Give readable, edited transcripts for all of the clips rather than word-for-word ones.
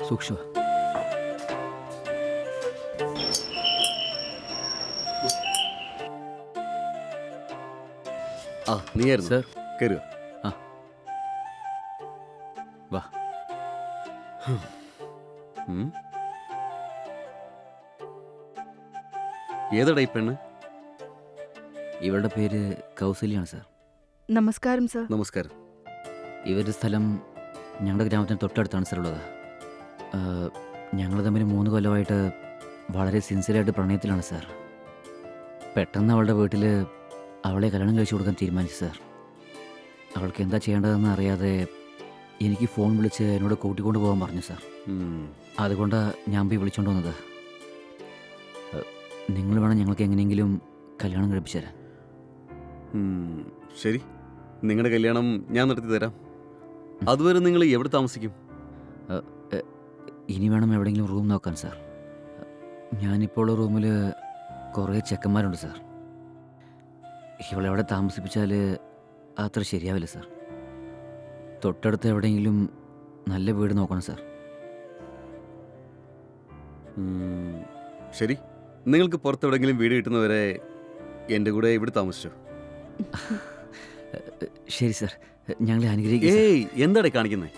സൂക്ഷ്മ. ആ നീയായിരുന്നു സർ. കയറുക. ആ വാ. ഏതാടാ ഈ പെണ്ണ്? ഇവളുടെ പേര് കൗസല്യാണ് സാർ. നമസ്കാരം സർ. നമസ്കാരം. ഇവരുടെ സ്ഥലം ഞങ്ങളുടെ ഗ്രാമത്തിന് തൊട്ടടുത്താണ് സാർ ഉള്ളത്. ഞങ്ങൾ തമ്മിൽ 3 കൊല്ലമായിട്ട് വളരെ സിൻസിയറായിട്ട് പ്രണയത്തിലാണ് സാർ. പെട്ടെന്ന് അവളുടെ വീട്ടിൽ അവളെ കല്യാണം കഴിച്ചു കൊടുക്കാൻ തീരുമാനിച്ചു സാർ. അവൾക്ക് എന്താ ചെയ്യേണ്ടതെന്ന് അറിയാതെ എനിക്ക് ഫോൺ വിളിച്ച് എന്നോട് കൂട്ടിക്കൊണ്ട് പോകാൻ പറഞ്ഞു സാർ. അതുകൊണ്ടാണ് ഞാൻ പോയി വിളിച്ചുകൊണ്ട് വന്നത്. നിങ്ങൾ വേണം ഞങ്ങൾക്ക് എങ്ങനെയെങ്കിലും കല്യാണം കഴിപ്പിച്ചു തരാൻ. ശരി, നിങ്ങളുടെ കല്യാണം ഞാൻ നടത്തി തരാം. അതുവരെ നിങ്ങൾ എവിടെ താമസിക്കും? ഇനി വേണം എവിടെയെങ്കിലും റൂം നോക്കാൻ സാർ. ഞാനിപ്പോൾ ഉള്ള റൂമിൽ കുറേ ചെക്കന്മാരുണ്ട് സാർ. ഇവളെവിടെ താമസിപ്പിച്ചാൽ അത്ര ശരിയാവില്ല സാർ. തൊട്ടടുത്ത് എവിടെയെങ്കിലും നല്ല വീട് നോക്കണം സാർ. ശരി, നിങ്ങൾക്ക് പുറത്തെവിടെയെങ്കിലും വീട് കിട്ടുന്നവരെ എൻ്റെ കൂടെ ഇവിടെ താമസിച്ചോ. ശരി സാർ, ഞങ്ങളെ അനുഗ്രഹിക്കുക. ഏയ് എന്താടേ കാണിക്കുന്നേ?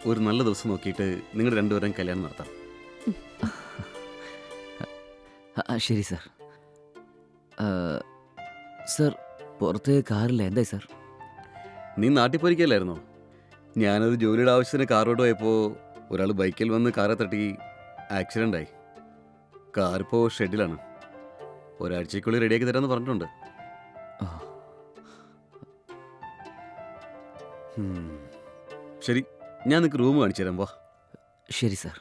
ഒരു നല്ല ദിവസം നോക്കിയിട്ട് നിങ്ങൾ രണ്ടുപേരും കല്യാണം നടത്താം. ശരി സാർ. സാർ, പുറത്ത് കാറില്ല, എന്തായി സാർ? നീ നാട്ടിൽ പോയിരിക്കല്ലായിരുന്നോ? ഞാനൊരു ജോലിയുടെ ആവശ്യത്തിന് കാറോട് പോയപ്പോൾ ഒരാൾ ബൈക്കിൽ വന്ന് കാറെ തട്ടി ആക്സിഡൻ്റ് ആയി. കാറിപ്പോൾ ഷെഡിലാണ്. ഒരാഴ്ചയ്ക്കുള്ളിൽ റെഡിയാക്കി തരാമെന്ന് പറഞ്ഞിട്ടുണ്ട്. ശരി, ഞാൻ നിനക്ക് റൂം കാണിച്ചു തരാം. വാ. ശരി സാർ.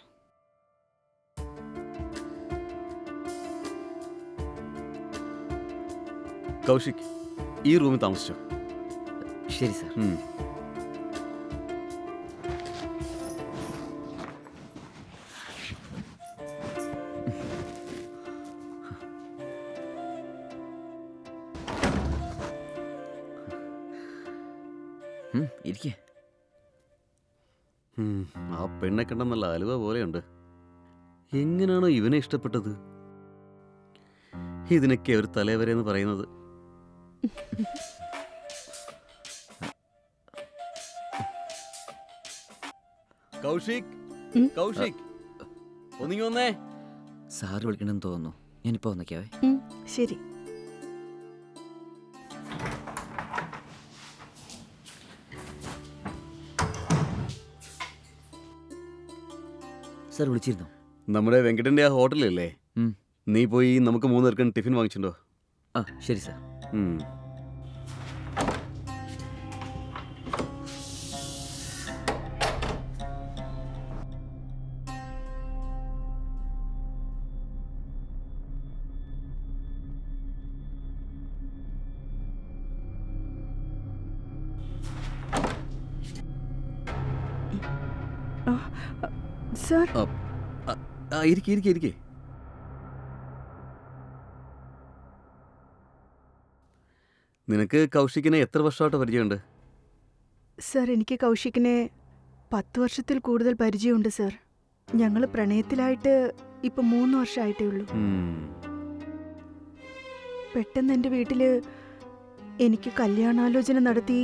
കൗശിക്, ഈ റൂമിൽ താമസിച്ചോ. ശരി സാർ. ഇരിക്കേ. ആ പെണ്ണെ കണ്ട നല്ല അലുവ പോലെയുണ്ട്. എങ്ങനെയാണോ ഇവനെ ഇഷ്ടപ്പെട്ടത്? ഇതിനൊക്കെ ഒരു തലവരെന്ന് പറയുന്നത്. കൗശിക്, കൗശിക്, ഒന്നിങ്ങി വന്നേ. സാറ് വിളിക്കണമെന്ന് തോന്നുന്നു. ഞാനിപ്പോൾ വന്നേക്കാവേ. ശരി. സാർ വിളിച്ചിരുന്നോ? നമ്മുടെ വെങ്കടന്റെ ആ ഹോട്ടലിലല്ലേ? നീ പോയി നമുക്ക് 3 പേർക്കും ടിഫിൻ വാങ്ങിച്ചിട്ടുണ്ടോ? ആ ശരി സാർ. സർ, ഇരിക്കേ. നിനക്ക് കൗശിക്കിനെ എത്ര വർഷമായിട്ട് പരിചയമുണ്ട്? സർ, എനിക്ക് കൗശിക്കിനെ 10 വർഷത്തിൽ കൂടുതൽ പരിചയമുണ്ട് സർ. ഞങ്ങൾ പ്രണയത്തിലായിട്ട് ഇപ്പം 3 വർഷമായിട്ടേ ഉള്ളൂ. പെട്ടെന്ന് എൻ്റെ വീട്ടിൽ എനിക്ക് കല്യാണാലോചന നടത്തി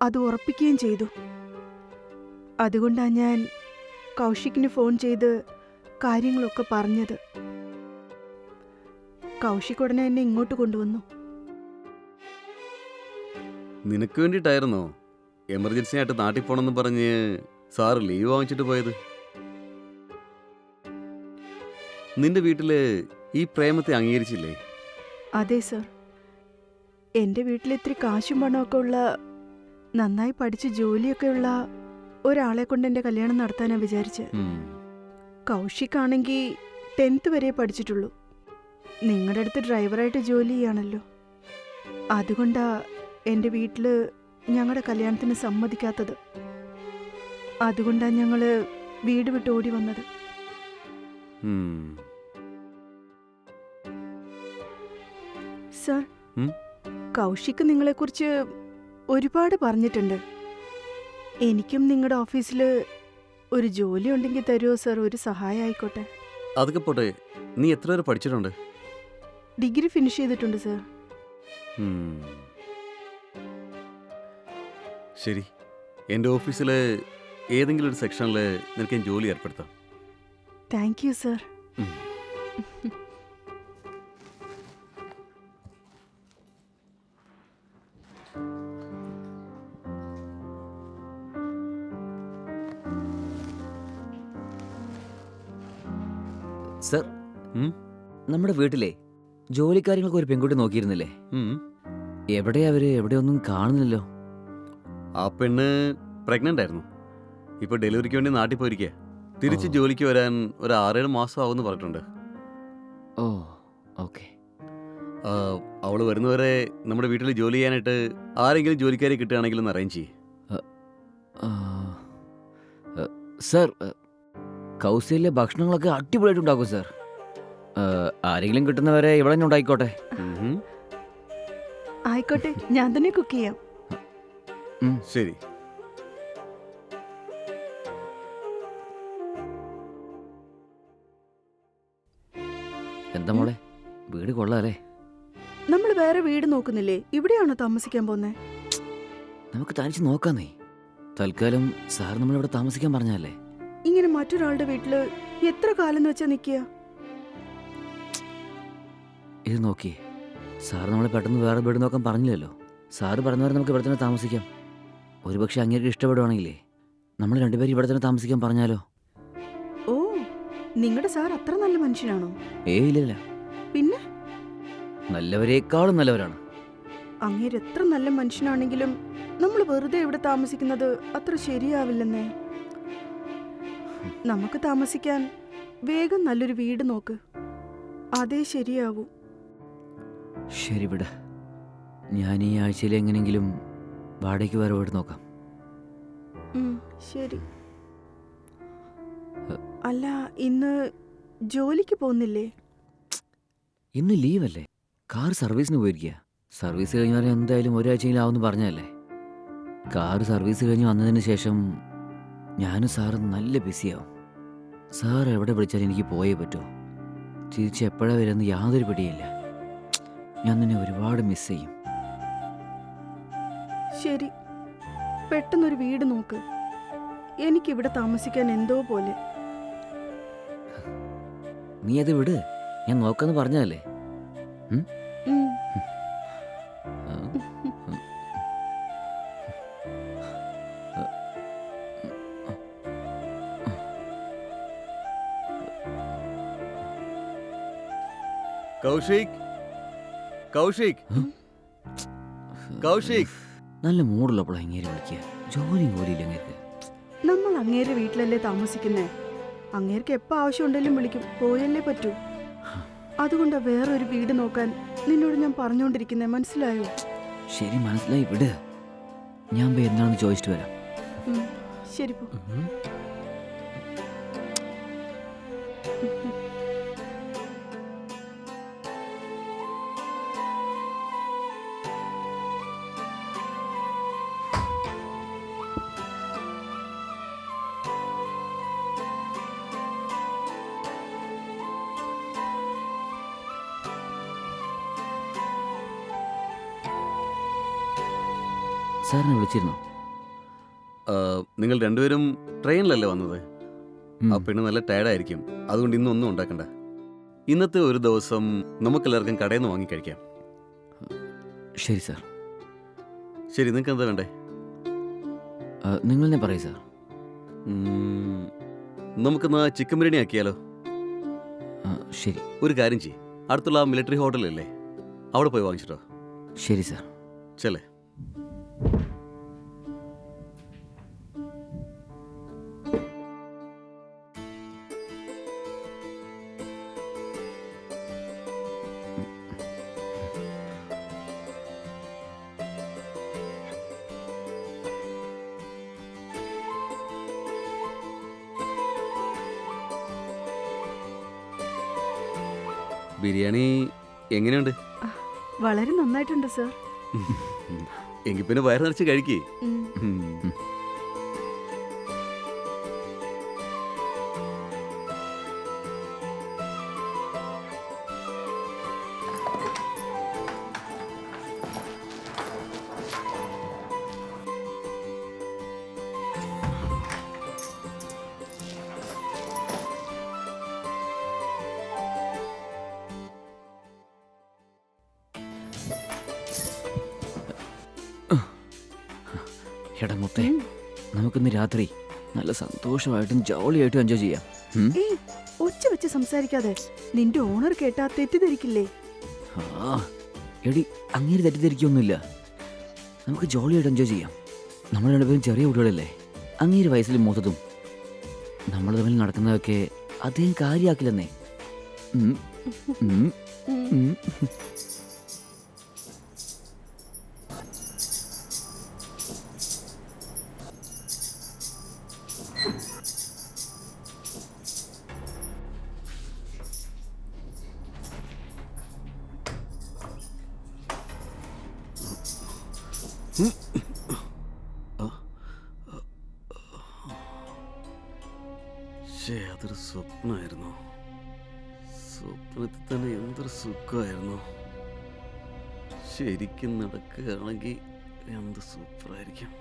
അത് ഉറപ്പിക്കുകയും ചെയ്തു. അതുകൊണ്ടാണ് ഞാൻ കൗശിക്കിന് ഫോൺ ചെയ്ത് കാര്യങ്ങളൊക്കെ പറഞ്ഞത്. കൗശിക് ഉടനെ എന്നെ ഇങ്ങോട്ട് കൊണ്ടുവന്നു. നിനക്ക് വേണ്ടിയിട്ടായിരുന്നോ എമർജൻസി ആയിട്ട് നാട്ടിൽ പോകണമെന്ന് പറഞ്ഞ് സാറ് ലീവ് വാങ്ങിച്ചിട്ട് പോയത്? നിന്റെ വീട്ടില് ഈ പ്രേമത്തെ അംഗീകരിച്ചില്ലേ? അതെ സർ. എൻ്റെ വീട്ടിൽ ഇത്തിരി കാശും പണമൊക്കെ ഉള്ള, നന്നായി പഠിച്ച് ജോലിയൊക്കെ ഉള്ള ഒരാളെ കൊണ്ട് എൻ്റെ കല്യാണം നടത്താനാണ് വിചാരിച്ചത്. കൗശിക് ആണെങ്കിൽ 10th വരെ പഠിച്ചിട്ടുള്ളൂ. നിങ്ങളുടെ അടുത്ത് ഡ്രൈവറായിട്ട് ജോലി ചെയ്യാണല്ലോ. അതുകൊണ്ടാ എൻ്റെ വീട്ടിൽ ഞങ്ങളുടെ കല്യാണത്തിന് സമ്മതിക്കാത്തത്. അതുകൊണ്ടാണ് ഞങ്ങൾ വീട് വിട്ട് ഓടി വന്നത്. സർ, കൗശിക് നിങ്ങളെക്കുറിച്ച് ഒരുപാട് പറഞ്ഞിട്ടുണ്ട്. എനിക്കും നിങ്ങളുടെ ഓഫീസിൽ ഒരു ജോലി ഉണ്ടെങ്കിൽ തരുമോ സർ? ഒരു സഹായം ആയിക്കോട്ടെ. അതൊക്കെ പോട്ടെ, നീ എത്ര വരെ പഠിച്ചിട്ടുണ്ട്? ഡിഗ്രി ഫിനിഷ് ചെയ്തിട്ടുണ്ട് സർ. ഉം. ശരി, എൻ്റെ ഓഫീസിൽ ഏതെങ്കിലും ഒരു സെക്ഷനിൽ നിനക്ക് ഞാൻ ജോലി ഏർപ്പെടുത്താം. Thank you sir. ഉം. സർ, ഉം? നമ്മുടെ വീട്ടിലെ ജോലിക്കാര്യങ്ങൾക്ക് ഒരു പെൺകുട്ടി നോക്കിയിരുന്നില്ലേ? ഉം. എവിടെയാ അവര്? എവിടെയൊന്നും കാണുന്നില്ലല്ലോ. ആ പെണ്ണ് പ്രഗ്നൻ്റ് ആയിരുന്നു. ഇപ്പോൾ ഡെലിവറിക്ക് വേണ്ടി നാട്ടിൽ പോയിരിക്കുക. തിരിച്ച് ഓ. ജോലിക്ക് വരാൻ ഒരു 6-7 മാസം ആവുമെന്ന് പറഞ്ഞിട്ടുണ്ട്. ഓ, ഓക്കെ. അവൾ വരുന്നവരെ നമ്മുടെ വീട്ടിൽ ജോലി ചെയ്യാനായിട്ട് ആരെങ്കിലും ജോലിക്കാരെ കിട്ടുകയാണെങ്കിൽ ഒന്ന് അറേഞ്ച് ചെയ്യേ. സർ, കൗസല്യ ഭക്ഷണങ്ങളൊക്കെ അടിപൊളിയായിട്ട് ഉണ്ടാക്കും സർ. ആരെങ്കിലും കിട്ടുന്നവരെ ഇവിടെ തന്നെ ഉണ്ടായിക്കോട്ടെ. ആയിക്കോട്ടെ, ഞാൻ തന്നെ കുക്ക് ചെയ്യാം. ശരി. എന്താ മോളെ, വീട് കൊള്ളാല്ലേ? നമ്മൾ വേറെ വീട് നോക്കുന്നില്ലേ? ഇവിടെയാണോ താമസിക്കാൻ പോന്നെ? നമുക്ക് തനിച്ച് നോക്കാന്നേ. തൽക്കാലം സാർ നമ്മളിവിടെ താമസിക്കാൻ പറഞ്ഞല്ലേ. ഇങ്ങനെ മറ്റൊരാളുടെ വീട്ടില് എത്ര കാലം എന്ന് വെച്ചാ നിക്കുക? ഇത് നോക്കിയേ, സാർ നമ്മളെ പെട്ടെന്ന് വേറെ വീട് നോക്കാൻ പറഞ്ഞില്ലല്ലോ. സാറ് പറഞ്ഞവരെ നമുക്ക് ഇവിടെ തന്നെ താമസിക്കാം. ഒരുപക്ഷെ അങ്ങേക്ക് ഇഷ്ടപ്പെടുവാണെങ്കിലേ നമ്മൾ രണ്ടുപേരും ഇവിടെ തന്നെ താമസിക്കാൻ പറഞ്ഞാലോ? ഓ, നിങ്ങളുടെ സാർ അത്ര നല്ല മനുഷ്യനാണോ? ഇല്ല. പിന്നെ നല്ലവരേക്കാളും നല്ലവരാണ്. അങ്ങേര് എത്ര നല്ല മനുഷ്യനാണെങ്കിലും നമ്മൾ വെറുതെ ഇവിടെ താമസിക്കുന്നത് അത്ര ശരിയാവില്ലെന്നേ. നമുക്ക് താമസിക്കാൻ വേഗം നല്ലൊരു വീട് നോക്ക്, അതേ ശരിയാവൂ. ശരി, വിട്. ഞാൻ ഈ ആഴ്ചയിൽ എങ്ങനെയെങ്കിലും വാടകയ്ക്ക് വേറെ വീട് നോക്കാം. ശരി. അല്ല, ഇന്ന് ജോലിക്ക് പോകുന്നില്ലേ? ഇന്ന് ലീവല്ലേ? കാർ സർവീസിന് പോയിരിക്കുക. സർവീസ് കഴിഞ്ഞാൽ എന്തായാലും ഒരാഴ്ചയെങ്കിലും ആവുമെന്ന് പറഞ്ഞല്ലേ. കാർ സർവീസ് കഴിഞ്ഞ് വന്നതിന് ശേഷം ഞാനും സാറും നല്ല ബിസിയാവും. സാർ എവിടെ വിളിച്ചാലും എനിക്ക് പോയേ പറ്റൂ. തിരിച്ച് എപ്പോഴാണ് വരുന്നത് യാതൊരു പിടിയില്ല. ഞാൻ നിന്നെ ഒരുപാട് മിസ് ചെയ്യും. ശരി, പെട്ടെന്നൊരു വീട് നോക്ക്. എനിക്കിവിടെ താമസിക്കാൻ എന്തോ പോലെ. നീ അത് വിട്, ഞാൻ നോക്കാന്ന് പറഞ്ഞതല്ലേ. ഉം. കൗശിക്, കൗശിക്, കൗശിക്. നല്ല മൂടുള്ളപ്പോൾ അങ്ങേര് വിളിക്കുക. ജോലിയും കൂലിയില്ല അങ്ങേർക്ക്. നമ്മൾ അങ്ങേരെ വീട്ടിലല്ലേ താമസിക്കുന്നേ. അങ്ങേർക്ക് എപ്പോൾ ആവശ്യമുണ്ടെങ്കിലും വിളിക്കും, പോയല്ലേ പറ്റൂ. അതുകൊണ്ടാ വേറൊരു വീട് നോക്കാൻ നിന്നോട് ഞാൻ പറഞ്ഞുകൊണ്ടിരിക്കുന്നേ, മനസ്സിലായോ? ശരി, മനസ്സിലായി, വിട്. ഞാൻ പോയി എന്താണെന്ന് ചോദിച്ചിട്ട് വരാം. ശരി, പോ. സാറിനെ വിളിച്ചിരുന്നോ? നിങ്ങൾ രണ്ടുപേരും ട്രെയിനിലല്ലേ വന്നത്? ആ പെണ്ണ് നല്ല ടയർഡായിരിക്കും. അതുകൊണ്ട് ഇന്നൊന്നും ഉണ്ടാക്കണ്ട. ഇന്നത്തെ ഒരു ദിവസം നമുക്കെല്ലാവർക്കും കടയിൽ നിന്ന് വാങ്ങിക്കഴിക്കാം. ശരി സാർ. ശരി, നിങ്ങൾക്ക് എന്താ വേണ്ടേ? നിങ്ങൾ തന്നെ പറയൂ സാർ. നമുക്കെന്നാ ചിക്കൻ ബിരിയാണി ആക്കിയാലോ? ശരി. ഒരു കാര്യം ചെയ്യ്, അടുത്തുള്ള ആ മിലിറ്ററി ഹോട്ടലല്ലേ, അവിടെ പോയി വാങ്ങിച്ചിട്ടോ. ശരി സാർ. ചെല്ലേ. ബിരിയാണി എങ്ങനെയുണ്ട്? വളരെ നന്നായിട്ടുണ്ട് സർ. എങ്കിൽ പിന്നെ വയറ് നിറച്ച് കഴിക്കേ. ഉം. എടാ മുത്തേ, നമുക്കിന്ന് രാത്രി നല്ല സന്തോഷമായിട്ടും ജോളിയായിട്ടും എൻജോയ് ചെയ്യാം. ഏയ്, ഒച്ച വെച്ച് സംസാരിക്കാതെ. നിന്റെ ഓണർ കേട്ടാ തെറ്റിദ്ധരിക്കില്ലേ? ആ എടി, അങ്ങനെ തെറ്റിദ്ധരിക്കൊന്നുമില്ല. നമുക്ക് ജോളിയായിട്ട് എൻജോയ് ചെയ്യാം. നമ്മൾ രണ്ടുപേരും ചെറിയ കുട്ടികളല്ലേ. അങ്ങേര് വയസ്സിൽ മൂത്തതും നമ്മൾ തമ്മിൽ നടക്കുന്നതൊക്കെ അദ്ദേഹം കാര്യമാക്കില്ലെന്നേ. ഉം, ഉം, ഉം. അതൊരു സ്വപ്നമായിരുന്നു. സ്വപ്നത്തിൽ തന്നെ എന്തൊരു സുഖമായിരുന്നു. ശരിക്കും നടക്കുകയാണെങ്കിൽ എന്ത് സൂപ്പറായിരിക്കും.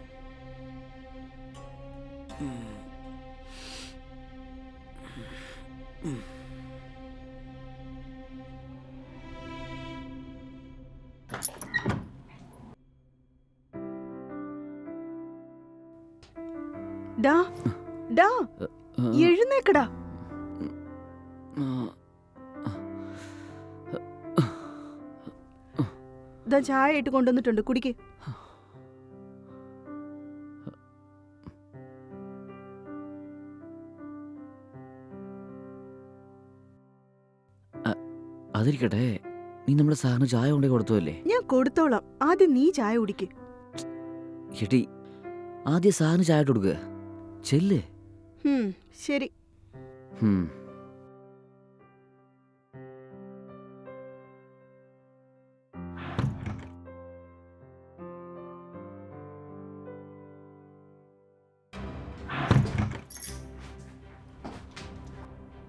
ഡാ ഡാ, എഴുന്നേക്കടാ. ദാ ചായ ഇട്ട് കൊണ്ടുവന്നിട്ടുണ്ട്, കുടിക്ക്. അതിരിക്കട്ടെ, നീ നമ്മുടെ സാറിന് ചായ കൊണ്ടേ കൊടുത്തല്ലേ? ഞാൻ കൊടുത്തോളാം, ആദ്യം നീ ചായ കുടിക്ക്. എടി, ആദ്യം സാറിന് ചായ ഇട്ട് കൊടുക്കുക. ചെല്ലേ. ശരി.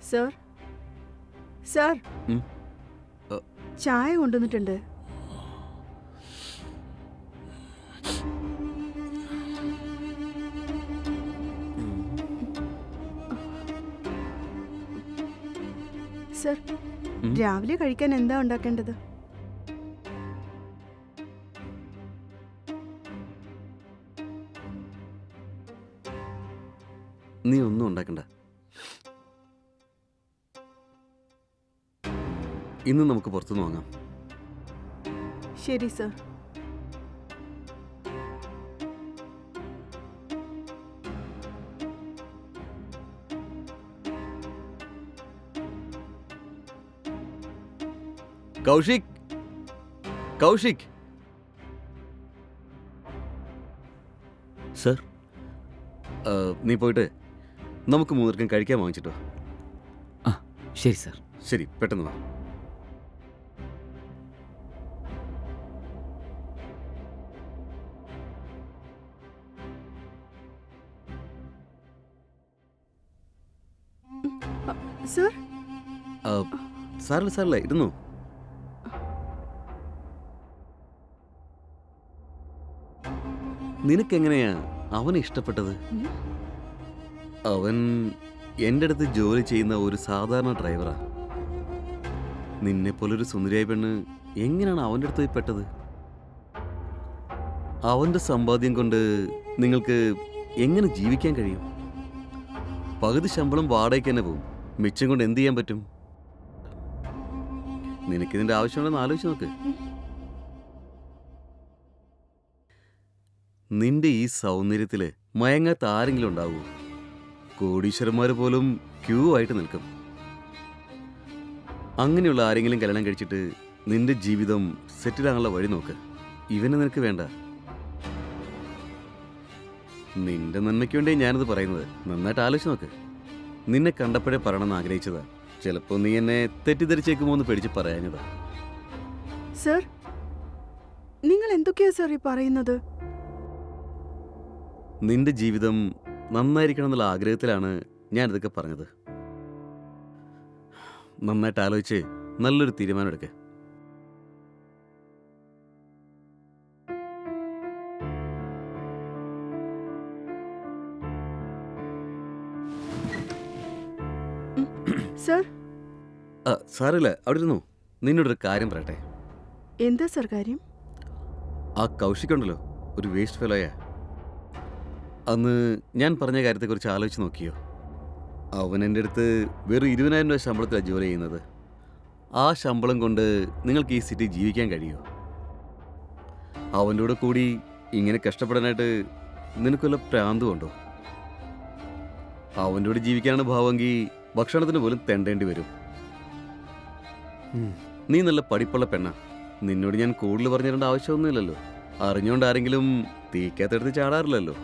സർ, സർ, ചായ കൊണ്ടുവന്നിട്ടുണ്ട്. സർ, രാവിലെ കഴിക്കാൻ എന്താ ഉണ്ടാക്കേണ്ടത്? നീ ഒന്നും ഉണ്ടാക്കണ്ട. ഇന്ന് നമുക്ക് പുറത്തുനിന്ന് വാങ്ങാം. ശരി സർ. കൗശിക്, കൗശിക്. സർ, നീ പോയിട്ട് നമുക്ക് മൂന്നർക്കും കഴിക്കാൻ വാങ്ങിച്ചിട്ടോ. ആ ശരി സർ. ശരി, പെട്ടെന്ന് വാ. സർ, സാറില്ല സാറില്ല, ഇരുന്നു. നിനക്കെങ്ങനെയാ അവനെ ഇഷ്ടപ്പെട്ടത്? അവൻ എൻ്റെ അടുത്ത് ജോലി ചെയ്യുന്ന ഒരു സാധാരണ ഡ്രൈവറാ. നിന്നെ പോലൊരു സുന്ദരിയായ പെണ്ണ് എങ്ങനെയാണ് അവൻ്റെ അടുത്ത് പോയി പെട്ടത്? അവൻ്റെ സമ്പാദ്യം കൊണ്ട് നിങ്ങൾക്ക് എങ്ങനെ ജീവിക്കാൻ കഴിയും? പകുതി ശമ്പളം വാടകയ്ക്ക് തന്നെ പോകും. മിച്ചം കൊണ്ട് എന്ത് ചെയ്യാൻ പറ്റും? നിനക്കിതിൻ്റെ ആവശ്യമുണ്ടെന്ന് ആലോചിച്ച് നോക്ക്. നിന്റെ ഈ സൗന്ദര്യത്തിൽ മയങ്ങാത്ത ആരെങ്കിലും ഉണ്ടാവൂ? കോടീശ്വരന്മാർ പോലും ക്യൂ ആയിട്ട് നിൽക്കും. അങ്ങനെയുള്ള ആരെങ്കിലും കല്യാണം കഴിച്ചിട്ട് നിന്റെ ജീവിതം സെറ്റിലാകാനുള്ള വഴി നോക്ക്. ഇവനെ നിനക്ക് വേണ്ട. നിന്റെ നന്മയ്ക്ക് വേണ്ടി ഞാനിത് പറയുന്നത്. നന്നായിട്ട് ആലോചിച്ച് നോക്ക്. നിന്നെ കണ്ടപ്പോഴേ പറയണമെന്ന് ആഗ്രഹിച്ചതാ. ചിലപ്പോൾ നീ എന്നെ തെറ്റിദ്ധരിച്ചേക്കുമോ എന്ന് പേടിച്ച് പറയാഞ്ഞതാ. സർ, നിങ്ങൾ എന്തൊക്കെയാ സാർ ഈ പറയുന്നത്? നിന്റെ ജീവിതം നന്നായിരിക്കണം എന്നുള്ള ആഗ്രഹത്തിലാണ് ഞാൻ ഇതൊക്കെ പറഞ്ഞത്. നന്നായിട്ട് ആലോചിച്ച് നല്ലൊരു തീരുമാനം എടുക്കുക. സാർ, സാറില്ല, അവിടെ ഇരുന്നു. നിന്നോടൊരു കാര്യം പറയട്ടെ. എന്താ സാർ കാര്യം? ആ കൗശിക്കുണ്ടല്ലോ, ഒരു വേസ്റ്റ് ഫെലോയാ. അന്ന് ഞാൻ പറഞ്ഞ കാര്യത്തെക്കുറിച്ച് ആലോചിച്ച് നോക്കിയോ? അവൻ എൻ്റെ അടുത്ത് വെറും 20,000 രൂപ ശമ്പളത്തിലാണ് ജോലി ചെയ്യുന്നത്. ആ ശമ്പളം കൊണ്ട് നിങ്ങൾക്ക് ഈ സിറ്റി ജീവിക്കാൻ കഴിയുമോ? അവൻ്റെ കൂടെ കൂടി ഇങ്ങനെ കഷ്ടപ്പെടാനായിട്ട് നിനക്കുള്ള പ്രാന്തും ഉണ്ടോ? അവൻ്റെ കൂടെ ജീവിക്കാനാണ് ഭാവമെങ്കിൽ ഭക്ഷണത്തിന് പോലും തെണ്ടേണ്ടി വരും. നീ നല്ല പഠിപ്പുള്ള പെണ്ണ. നിന്നോട് ഞാൻ കൂടുതൽ പറഞ്ഞു തരേണ്ട ആവശ്യമൊന്നുമില്ലല്ലോ. അറിഞ്ഞുകൊണ്ട് ആരെങ്കിലും തീക്കകത്തെടുത്ത് ചാടാറില്ലല്ലോ.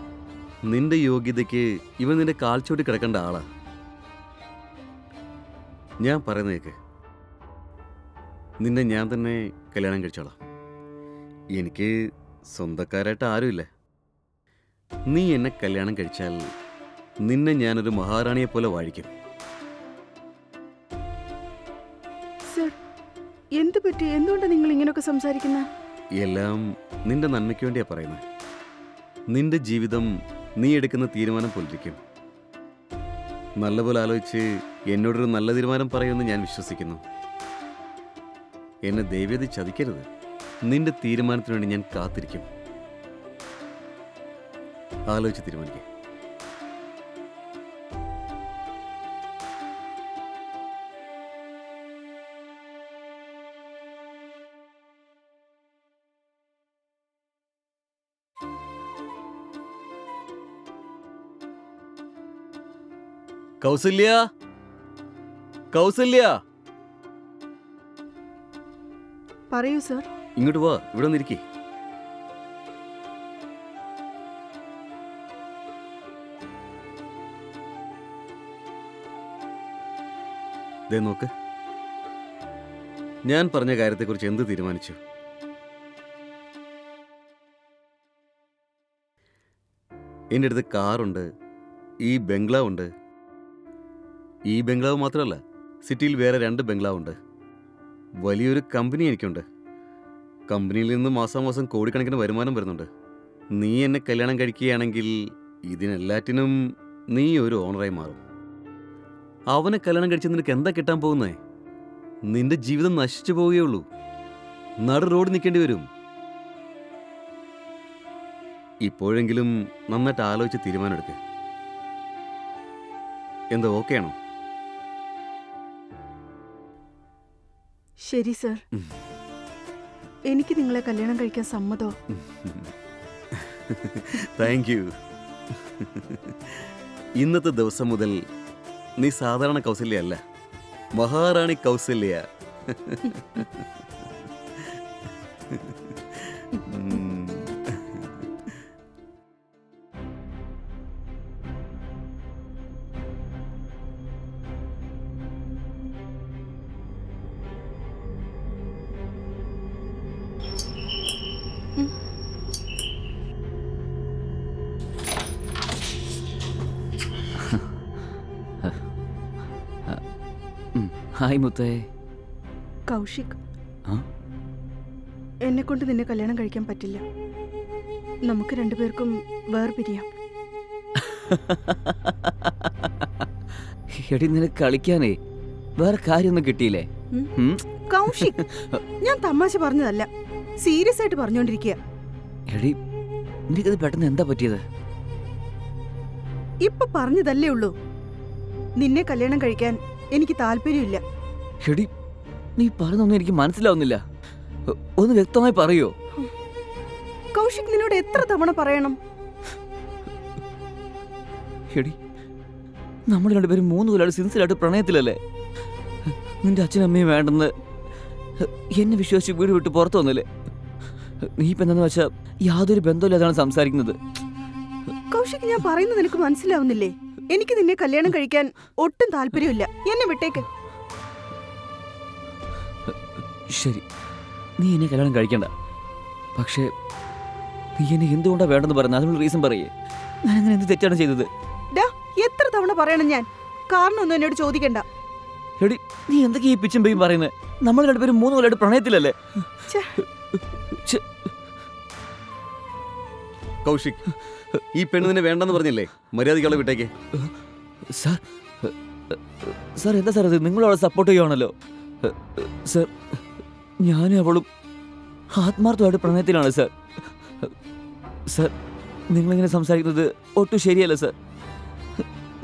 നിന്റെ യോഗ്യതയ്ക്ക് ഇവൻ നിന്റെ കാൽച്ചോട്ടി കിടക്കേണ്ട ആളാ. ഞാൻ പറയുന്നേക്ക്, നിന്നെ ഞാൻ തന്നെ കല്യാണം കഴിച്ചോളാം. എനിക്ക് സ്വന്തക്കാരായിട്ട് ആരുമില്ല. നീ എന്നെ കല്യാണം കഴിച്ചാൽ നിന്നെ ഞാനൊരു മഹാറാണിയെ പോലെ വാഴിക്കും. സർ, എന്ത് പറ്റി? എന്തുകൊണ്ടാണ് നിങ്ങൾ ഇങ്ങനെയൊക്കെ സംസാരിക്കുന്നത്? എല്ലാം നിന്റെ നന്മയ്ക്ക് വേണ്ടിയാ പറയുന്നത്. നിന്റെ ജീവിതം നീ എടുക്കുന്ന തീരുമാനം പോലിരിക്കും. നല്ലപോലെ ആലോചിച്ച് എന്നോടൊരു നല്ല തീരുമാനം പറയുമെന്ന് ഞാൻ വിശ്വസിക്കുന്നു. എന്നെ ദയവേദി ചതിക്കരുത്. നിന്റെ തീരുമാനത്തിന് വേണ്ടി ഞാൻ കാത്തിരിക്കും. ആലോചിച്ച് തീരുമാനിക്കാം. കൗസല്യ, കൗസല്യ, പറയൂ സർ. ഇങ്ങോട്ട് വാ. ഇവിടെ വന്നിരിക്കേ. ദേ നോക്ക്, ഞാൻ പറഞ്ഞ കാര്യത്തെക്കുറിച്ച് എന്ത് തീരുമാനിച്ചു? എൻ്റെ അടുത്ത് കാറുണ്ട്, ഈ ബംഗ്ലാവുണ്ട്. ഈ ബംഗ്ലാവ് മാത്രമല്ല, സിറ്റിയിൽ വേറെ 2 ബംഗ്ലാവുണ്ട്. വലിയൊരു കമ്പനി എനിക്കുണ്ട്. കമ്പനിയിൽ നിന്ന് മാസാമാസം കോടിക്കണക്കിന് വരുമാനം വരുന്നുണ്ട്. നീ എന്നെ കല്യാണം കഴിക്കുകയാണെങ്കിൽ ഇതിനെല്ലാറ്റിനും നീ ഒരു ഓണറായി മാറും. അവനെ കല്യാണം കഴിച്ച് നിനക്ക് എന്താ കിട്ടാൻ പോകുന്നേ? നിന്റെ ജീവിതം നശിച്ചു പോവുകയുള്ളൂ. നടു റോഡ് നിൽക്കേണ്ടി വരും. ഇപ്പോഴെങ്കിലും നന്നായിട്ട് ആലോചിച്ച് തീരുമാനമെടുക്കുക. എന്താ, ഓക്കെ ആണോ? ശരി സർ, എനിക്ക് നിങ്ങളെ കല്യാണം കഴിക്കാൻ സമ്മതോ? Thank you. ഇന്നത്തെ ദിവസം മുതൽ നീ സാധാരണ കൗസല്യ അല്ല, മഹാറാണി കൗസല്യ. ഹായ് മുത്തേ. കൗശിക്, ആ? എന്നെ കൊണ്ട് നിന്നെ കല്യാണം കഴിക്കാൻ പറ്റില്ല. നമുക്ക് രണ്ടുപേർക്കും വേർപിരിയാം. എടി, നിനക്ക് കളിക്കാനേ വേറെ കാര്യമൊന്നും കിട്ടിയില്ലേ? കൗശിക്, ഞാൻ തമാശ പറഞ്ഞതല്ല, സീരിയസ് ആയിട്ട് പറഞ്ഞോണ്ടിരിക്കുക. എടി, നിനക്കത് പെട്ടെന്ന് എന്താ പറ്റിയത്? ഇപ്പൊ പറഞ്ഞതല്ലേ ഉള്ളൂ. നിന്നെ കല്യാണം കഴിക്കാൻ എനിക്ക് താല്പര്യമില്ല. എടി, നീ പറഞ്ഞൊന്നും എനിക്ക് മനസ്സിലാവുന്നില്ല. ഒന്ന് വ്യക്തമായി പറയോ? കൗശിക്, നിന്നോട് എത്ര തവണ പറയണം? എടി, നമ്മൾ രണ്ടുപേരും 3 കൊല്ലമായിട്ട് സിൻസിയറായിട്ട് പ്രണയത്തിലല്ലേ? നിന്റെ അച്ഛനും അമ്മയും വേണ്ടെന്ന് എന്നെ വിശ്വസിച്ച് വീട് വിട്ട് പുറത്തു വന്നില്ലേ? നീ ഇപ്പം എന്താന്ന് വെച്ചാൽ യാതൊരു ബന്ധമില്ലാതാണ് സംസാരിക്കുന്നത്. കൗശിക്, ഞാൻ പറയുന്നത് നിനക്ക് മനസ്സിലാവുന്നില്ലേ? എനിക്ക് നിന്നെ കല്യാണം കഴിക്കാൻ ഒട്ടും താല്പര്യമില്ല. എന്നെ വിട്ടേക്ക്. ശരി, നീ എന്നെ കല്യാണം കഴിക്കണ്ട. പക്ഷേ നീ എന്നെ എന്തുകൊണ്ടാണ് വേണ്ടെന്ന് പറയുന്നത്? അതിനുള്ള റീസൺ പറയേ. ഞാൻ അങ്ങനെ എന്ത് തെറ്റാണ് ചെയ്തത്? ഡാ, എത്ര തവണ പറയണം ഞാൻ? കാരണമൊന്നും എന്നോട് ചോദിക്കണ്ട. എടി, നീ എന്തൊക്കെയാ ഈ പിച്ചും പേയും പറയുന്നത്? നമ്മൾ രണ്ടുപേരും 3 കൊല്ലമായിട്ട് പ്രണയത്തിലല്ലേ? ഛെ, ഛെ, കൗശിക്, ഈ പെണ്ണ് നിന്നെ വേണ്ടെന്ന് പറഞ്ഞില്ലേ? മര്യാദയ്ക്ക് അവളെ വിട്ടേക്ക്. സാർ, സാർ എന്താ സാർ ഇത്? നിങ്ങൾ അവളെ സപ്പോർട്ട് ചെയ്യുവാണല്ലോ. സാർ, ഞാനും അവളും ആത്മാർത്ഥമായിട്ട് പ്രണയത്തിലാണ് സാർ. സാർ, നിങ്ങളിങ്ങനെ സംസാരിക്കുന്നത് ഒട്ടും ശരിയല്ല സാർ.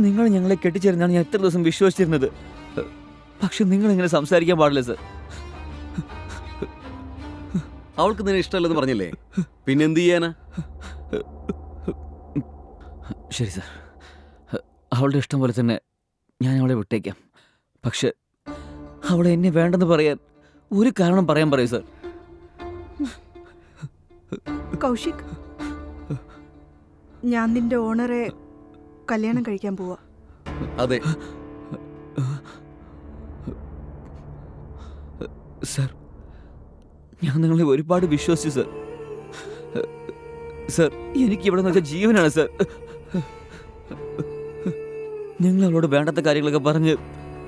നിങ്ങൾ ഞങ്ങളെ കെട്ടിച്ചേരുന്നാണ് ഞാൻ ഇത്ര ദിവസം വിശ്വസിച്ചിരുന്നത്. പക്ഷെ നിങ്ങളിങ്ങനെ സംസാരിക്കാൻ പാടില്ല സാർ. അവൾക്ക് നിന്നെ ഇഷ്ടമല്ലെന്ന് പറഞ്ഞില്ലേ? പിന്നെ എന്ത് ചെയ്യാനാ? ശരി സാർ, അവളുടെ ഇഷ്ടം പോലെ തന്നെ ഞാൻ അവളെ വിട്ടേക്കാം. പക്ഷെ അവളെ എന്നെ വേണ്ടെന്ന് പറയാൻ ഒരു കാരണം പറയാൻ പറയൂ സാർ. കൗശിക്, ഞാൻ നിന്റെ ഓണറെ കല്യാണം കഴിക്കാൻ പോവാ. അതെ, സാർ, ഞാൻ നിങ്ങളെ ഒരുപാട് വിശ്വസിച്ചു സാർ. സാർ, എനിക്ക് ഇവിടെ നിന്ന് വെച്ചാൽ ജീവനാണ് സാർ. നിങ്ങൾ അവളോട് വേണ്ടാത്ത കാര്യങ്ങളൊക്കെ പറഞ്ഞ്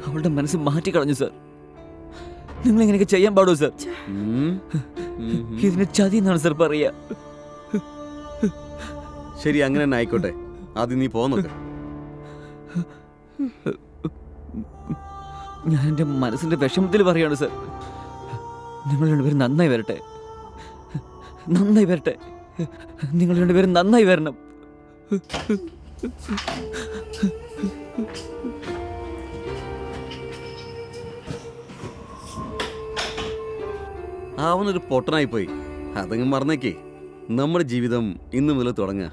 അവളുടെ മനസ്സ് മാറ്റിക്കളഞ്ഞു സാർ. നിങ്ങൾ ഇങ്ങനെയൊക്കെ ചെയ്യാൻ പാടുമോ സാർ? ഉം. ഉം. ഇതിന് ചതി എന്നാണ് സാർ പറയുക. ശരി, അങ്ങനെ തന്നെ ആയിക്കോട്ടെ. ആദ്യം നീ പോന്നൊക്കെ. ഞാൻ എൻ്റെ മനസ്സിൻ്റെ വിഷമത്തിൽ പറയാണ് സാർ. നിങ്ങൾ രണ്ടുപേരും നന്നായി വരട്ടെ, നന്നായി വരട്ടെ. നിങ്ങൾ രണ്ടുപേരും നന്നായി വരണം. അവനൊരു പൊട്ടനായി പോയി. അതങ്ങ് മറന്നേക്കേ. നമ്മുടെ ജീവിതം ഇന്നു മുതൽ തുടങ്ങുക.